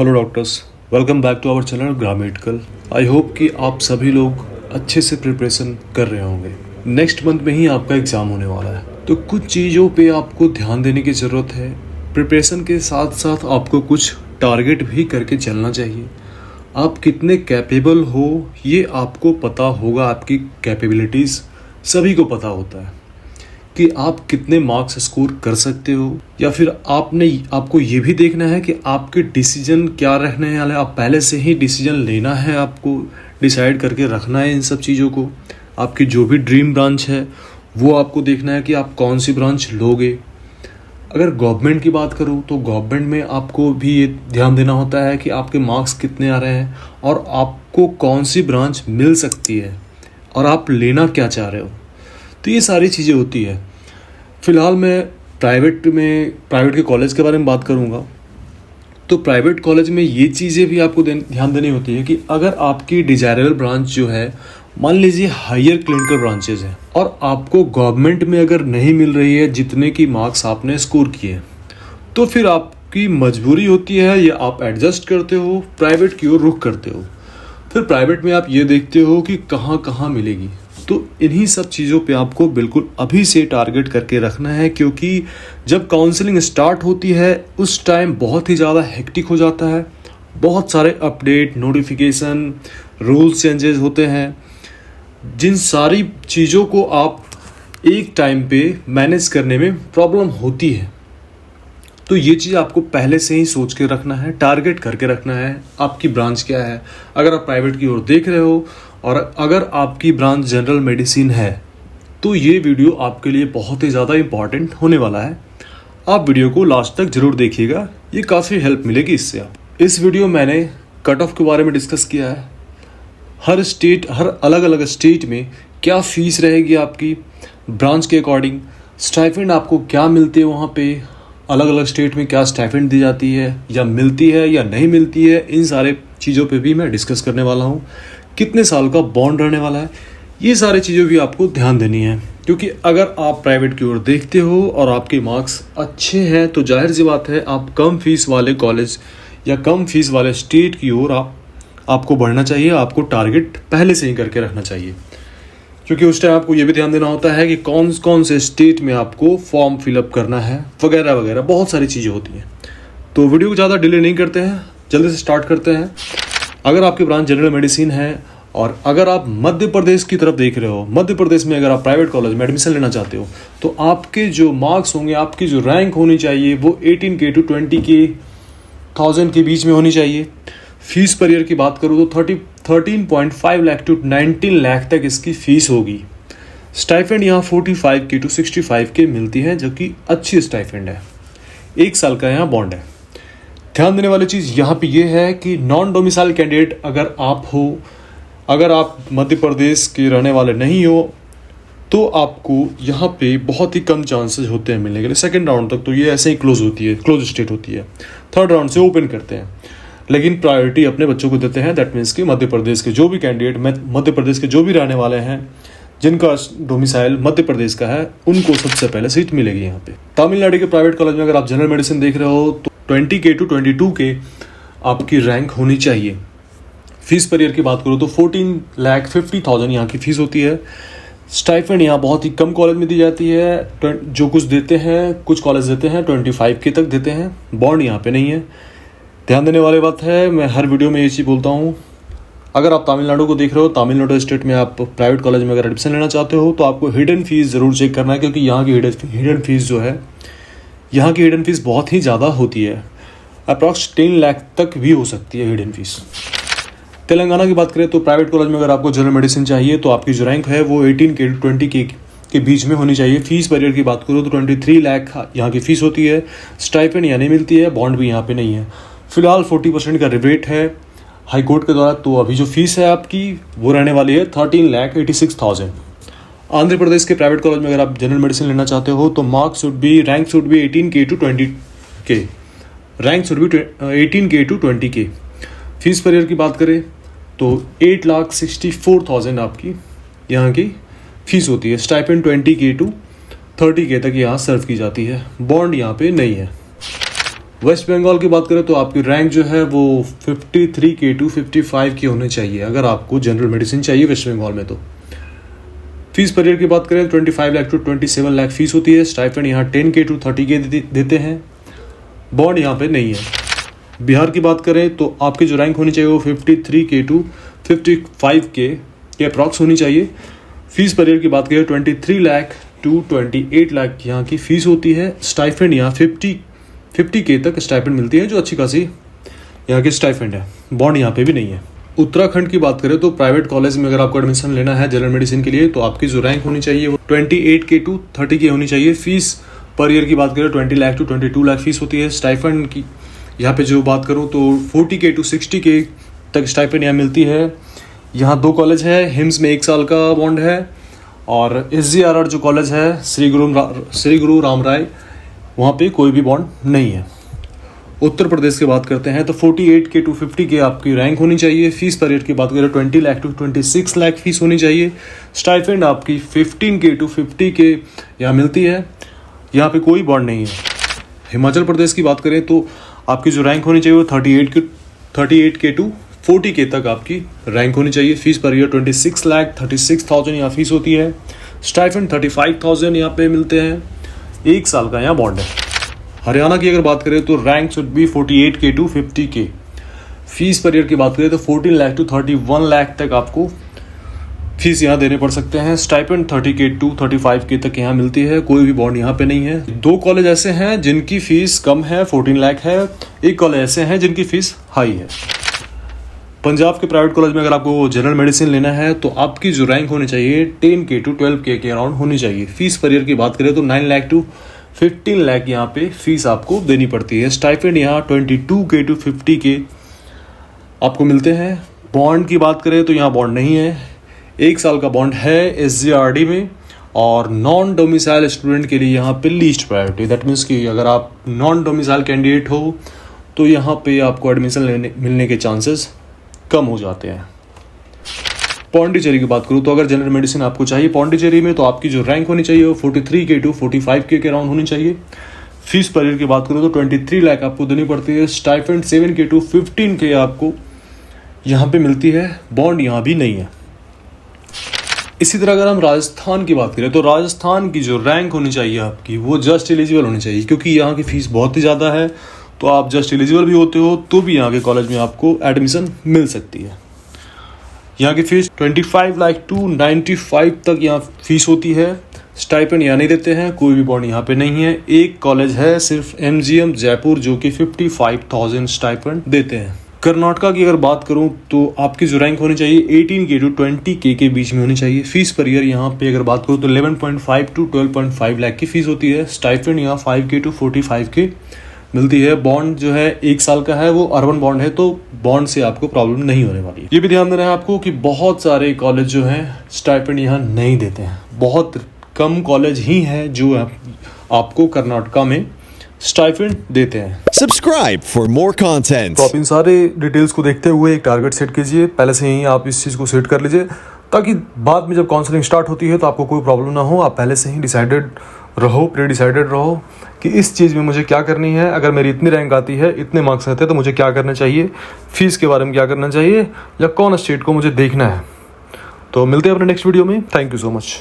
Hello doctors, welcome back to our channel Grammatical. I hope कि आप सभी लोग अच्छे से प्रिपरेशन कर रहे होंगे। नेक्स्ट मंथ में ही आपका एग्ज़ाम होने वाला है, तो कुछ चीज़ों पे आपको ध्यान देने की ज़रूरत है। प्रिपरेशन के साथ साथ आपको कुछ टारगेट भी करके चलना चाहिए। आप कितने कैपेबल हो ये आपको पता होगा, आपकी कैपेबिलिटीज़ सभी को पता होता है कि आप कितने मार्क्स स्कोर कर सकते हो, या फिर आपको ये भी देखना है कि आपके डिसीजन क्या रहने वाले। आप पहले से ही डिसीजन लेना है, आपको डिसाइड करके रखना है इन सब चीज़ों को। आपकी जो भी ड्रीम ब्रांच है वो आपको देखना है कि आप कौन सी ब्रांच लोगे। अगर गवर्नमेंट की बात करूँ तो गवर्नमेंट में आपको भी ये ध्यान देना होता है कि आपके मार्क्स कितने आ रहे हैं और आपको कौन सी ब्रांच मिल सकती है और आप लेना क्या चाह रहे हो। तो ये सारी चीज़ें होती है। फ़िलहाल मैं प्राइवेट के कॉलेज के बारे में बात करूँगा। तो प्राइवेट कॉलेज में ये चीज़ें भी आपको ध्यान देनी होती है कि अगर आपकी डिज़ायरेबल ब्रांच जो है, मान लीजिए हायर क्लिनिकल ब्रांचेज है, और आपको गवर्नमेंट में अगर नहीं मिल रही है जितने की मार्क्स आपने स्कोर किए, तो फिर आपकी मजबूरी होती है या आप एडजस्ट करते हो, प्राइवेट की ओर रुख करते हो। फिर प्राइवेट में आप ये देखते हो कि कहाँ कहाँ मिलेगी। तो इन्हीं सब चीज़ों पे आपको बिल्कुल अभी से टारगेट करके रखना है, क्योंकि जब काउंसलिंग स्टार्ट होती है उस टाइम बहुत ही ज़्यादा हेक्टिक हो जाता है। बहुत सारे अपडेट, नोटिफिकेशन, रूल्स चेंजेस होते हैं, जिन सारी चीज़ों को आप एक टाइम पे मैनेज करने में प्रॉब्लम होती है। तो ये चीज़ आपको पहले से ही सोच के रखना है, टारगेट करके रखना है। आपकी ब्रांच क्या है, अगर आप प्राइवेट की ओर देख रहे हो और अगर आपकी ब्रांच जनरल मेडिसिन है, तो ये वीडियो आपके लिए बहुत ही ज़्यादा इम्पॉर्टेंट होने वाला है। आप वीडियो को लास्ट तक ज़रूर देखिएगा, ये काफ़ी हेल्प मिलेगी इससे। आप इस वीडियो मैंने कट ऑफ के बारे में डिस्कस किया है। हर अलग अलग स्टेट में क्या फ़ीस रहेगी आपकी ब्रांच के अकॉर्डिंग, स्टाइपेंड आपको क्या मिलते हैं वहाँ पे, अलग अलग स्टेट में क्या स्टाइपेंड दी जाती है या मिलती है या नहीं मिलती है, इन सारे चीज़ों पे भी मैं डिस्कस करने वाला हूँ। कितने साल का बॉन्ड रहने वाला है, ये सारी चीज़ें भी आपको ध्यान देनी है। क्योंकि अगर आप प्राइवेट की ओर देखते हो और आपके मार्क्स अच्छे हैं, तो जाहिर सी बात है आप कम फीस वाले कॉलेज या कम फीस वाले स्टेट की ओर आपको बढ़ना चाहिए। आपको टारगेट पहले से ही करके रखना चाहिए, क्योंकि उस टाइम आपको ये भी ध्यान देना होता है कि कौन कौन से स्टेट में आपको फॉर्म फिलअप करना है, वगैरह वगैरह बहुत सारी चीज़ें होती हैं। तो वीडियो को ज़्यादा डिले नहीं करते हैं, जल्दी से स्टार्ट करते हैं। अगर आपकी ब्रांच जनरल मेडिसिन है और अगर आप मध्य प्रदेश की तरफ देख रहे हो, मध्य प्रदेश में अगर आप प्राइवेट कॉलेज में एडमिशन लेना चाहते हो, तो आपके जो मार्क्स होंगे, आपकी जो रैंक होनी चाहिए वो 18K to 20,000 के बीच में होनी चाहिए। फीस पर ईयर की बात करूँ तो 13.5 लाख to 19 लाख तक इसकी फ़ीस होगी। स्टाइपेंड यहाँ 45K to 65K मिलती है, जो कि अच्छी स्टाइपेंड है। 1 साल का यहाँ बॉन्ड है। ध्यान देने वाली चीज़ यहाँ पे ये है कि नॉन डोमिसाइल कैंडिडेट अगर आप हो, अगर आप मध्य प्रदेश के रहने वाले नहीं हो, तो आपको यहाँ पे बहुत ही कम चांसेस होते हैं मिलने के लिए। सेकंड राउंड तक तो ये ऐसे ही क्लोज स्टेट होती है। थर्ड राउंड से ओपन करते हैं, लेकिन प्रायोरिटी अपने बच्चों को देते हैं। दैट मीन्स कि मध्य प्रदेश के जो भी कैंडिडेट, मध्य प्रदेश के जो भी रहने वाले हैं जिनका डोमिसाइल मध्य प्रदेश का है, उनको सबसे पहले सीट मिलेगी यहाँ पे। तमिलनाडु के प्राइवेट कॉलेज में अगर आप जनरल मेडिसिन देख रहे हो तो 20K to 22K आपकी रैंक होनी चाहिए। फीस पर ईयर की बात करूँ तो 14,50,000 यहाँ की फ़ीस होती है। स्टाइपेंड यहाँ बहुत ही कम कॉलेज में दी जाती है। जो कुछ देते हैं, कुछ कॉलेज देते हैं 25K तक देते हैं। बॉन्ड यहाँ पे नहीं है। ध्यान देने वाली बात है, मैं हर वीडियो में ये चीज़ बोलता हूँ। अगर आप तमिलनाडु को देख रहे हो, तमिलनाडु स्टेट में आप प्राइवेट कॉलेज में अगर एडमिशन लेना चाहते हो, तो आपको हिडन फीस ज़रूर चेक करना है, क्योंकि यहाँ की हिडन फीस जो है, यहाँ की हिडन फीस बहुत ही ज़्यादा होती है। अप्रॉक्स 10 लाख तक भी हो सकती है हिडन फीस। तेलंगाना की बात करें तो प्राइवेट कॉलेज में अगर आपको जनरल मेडिसिन चाहिए, तो आपकी जो रैंक है वो 18K to 20K के बीच में होनी चाहिए। फीस पर ईयर की बात करूँ तो 23 लाख यहाँ की फ़ीस होती है। स्टाइपेंड यहाँ नहीं मिलती है, बॉन्ड भी यहाँ पे नहीं है। फिलहाल 40% का रिबेट है हाई कोर्ट के द्वारा। तो अभी जो फीस है आपकी वो रहने वाली है 13,86,000। आंध्र प्रदेश के प्राइवेट कॉलेज में अगर आप जनरल मेडिसिन लेना चाहते हो, तो rank should be 18K to 20K। Rank should be 18K to 20K। Fees per year की बात करें तो 8,64,000 आपकी यहाँ की फ़ीस होती है। स्टाइपेंड 20K to 30K तक यहाँ सर्व की जाती है। बॉन्ड यहाँ पे नहीं है। वेस्ट बंगाल की बात करें तो आपकी रैंक जो है वो 53 के टू 55 की होनी चाहिए अगर आपको जनरल मेडिसिन चाहिए वेस्ट बंगाल में। तो फीस पर ईयर की बात करें 25 लाख टू 27 लाख फीस होती है। स्टाइपेंड यहाँ 10 के टू 30 के देते हैं। बॉन्ड यहाँ पे नहीं है। बिहार की बात करें तो आपकी जो रैंक होनी चाहिए वो 53 के टू 55 के अप्रॉक्स होनी चाहिए। फीस पर ईयर की बात करें 23 लाख टू 28 लाख यहाँ की फीस होती है। स्टाइपेंड यहाँ 50 के तक स्टाइपेंड मिलती है, जो अच्छी खासी यहाँ की स्टाइपेंड है। बॉन्ड यहाँ पे भी नहीं है। उत्तराखंड की बात करें तो प्राइवेट कॉलेज में अगर आपको एडमिशन लेना है जनरल मेडिसिन के लिए तो आपकी जो रैंक होनी चाहिए वो 28 के टू 30 के होनी चाहिए। फीस पर ईयर की बात करें 20 लाख टू 22 लाख फीस होती है। स्टाइपेंड की यहाँ पे जो बात करूँ तो 40 के टू 60 के तक स्टाइपेंड यहाँ मिलती है। यहाँ 2 कॉलेज है। हिम्स में 1 साल का बॉन्ड है और SGRR जो कॉलेज है श्री गुरु राम राय, वहाँ पे कोई भी बॉन्ड नहीं है। उत्तर प्रदेश की बात करते हैं तो 48 के टू 50 के आपकी रैंक होनी चाहिए। फीस पर ईयर की बात करें 20 लाख टू 26 लाख फीस होनी चाहिए। स्टाइपेंड आपकी 15 के टू 50 के यहाँ मिलती है। यहाँ पे कोई बॉन्ड नहीं है। हिमाचल प्रदेश की बात करें तो आपकी जो रैंक होनी चाहिए वो 38 के टू 40 के तक आपकी रैंक होनी चाहिए। फीस पर ईयर 26,36,000 यहाँ फीस होती है। स्टाइपेंड 35,000 यहाँ पे मिलते हैं। 1 साल का यहाँ बॉन्ड है। हरियाणा की अगर बात करें तो रैंक शुड बी 48 के टू 50 के। फीस पर ईयर की बात करें तो 14 लाख टू 31 लाख तक आपको फीस यहाँ देने पड़ सकते हैं। स्टाइपेंड 30 के टू 35 के तक यहाँ मिलती है। कोई भी बॉन्ड यहाँ पे नहीं है। 2 कॉलेज ऐसे हैं जिनकी फीस कम है, 14 लाख है। 1 कॉलेज ऐसे हैं जिनकी फीस हाई है। पंजाब के प्राइवेट कॉलेज में अगर आपको जनरल मेडिसिन लेना है तो आपकी जो रैंक होनी चाहिए 10 के टू 12 के अराउंड होनी चाहिए। फीस पर ईयर की बात करें तो 9 लाख टू 15 लाख यहाँ पे फीस आपको देनी पड़ती है। स्टाइपेंड यहाँ 22 के टू 50 के आपको मिलते हैं। बॉन्ड की बात करें तो यहाँ बॉन्ड नहीं है। 1 साल का बॉन्ड है SGRD में और नॉन डोमिसाइल स्टूडेंट के लिए यहाँ पे लीस्ट प्रायोरिटी। दैट मीन्स कि अगर आप नॉन डोमिसाइल कैंडिडेट हो तो यहाँ पे आपको एडमिशन मिलने के चांसेस कम हो जाते हैं। पौंडीचेरी की बात करूँ तो अगर जनरल मेडिसिन आपको चाहिए पौंडीचेरी में तो आपकी जो रैंक होनी चाहिए वो 43 के टू 45 के अराउंड होनी चाहिए। फीस पर ईयर की बात करूँ तो 23 लाख आपको देनी पड़ती है। स्टाइपेंड 7 के टू 15 के आपको यहाँ पे मिलती है। बॉन्ड यहाँ भी नहीं है। इसी तरह अगर हम राजस्थान की बात करें तो राजस्थान की जो रैंक होनी चाहिए आपकी वो जस्ट एलिजिबल होनी चाहिए, क्योंकि यहाँ की फीस बहुत ही ज़्यादा है। तो आप जस्ट एलिजिबल भी होते हो तो भी यहाँ के कॉलेज में आपको एडमिशन मिल सकती है। यहाँ की फीस 25 लाख टू 95 तक यहाँ फीस होती है। स्टाइपेंड यहाँ नहीं देते हैं। कोई भी बॉन्ड यहाँ पे नहीं है। 1 कॉलेज है सिर्फ MGM जयपुर जो कि 55,000 स्टाइपेंड देते हैं। कर्नाटका की अगर बात करूँ तो आपकी जो रैंक होनी चाहिए 18 के टू 20 के बीच में होनी चाहिए। फीस पर ईयर यहाँ पे अगर बात करूँ तो 11.5 टू 12.5 लाख की फीस होती है। स्टाइपेंड यहाँ 5 के टू 45 के मिलती है। बॉन्ड जो है 1 साल का है, वो अर्बन बॉन्ड है तो बॉन्ड से आपको प्रॉब्लम नहीं होने वाली है। ये भी ध्यान देना है आपको कि बहुत सारे कॉलेज जो हैं स्टाइपेंड यहाँ नहीं देते हैं। बहुत कम कॉलेज ही हैं जो आपको कर्नाटका में स्टाइपेंड देते हैं। Subscribe for more content. तो आप इन सारे डिटेल्स को देखते हुए एक टारगेट सेट कीजिए। पहले से ही आप इस चीज़ को सेट कर लीजिए ताकि बाद में जब काउंसलिंग स्टार्ट होती है तो आपको कोई प्रॉब्लम ना हो। आप पहले से ही डिसाइडेड रहो, प्री डिसाइडेड रहो कि इस चीज़ में मुझे क्या करनी है। अगर मेरी इतनी रैंक आती है, इतने मार्क्स आते हैं तो मुझे क्या करना चाहिए, फीस के बारे में क्या करना चाहिए या कौन स्टेट को मुझे देखना है। तो मिलते हैं अपने नेक्स्ट वीडियो में। Thank you so much.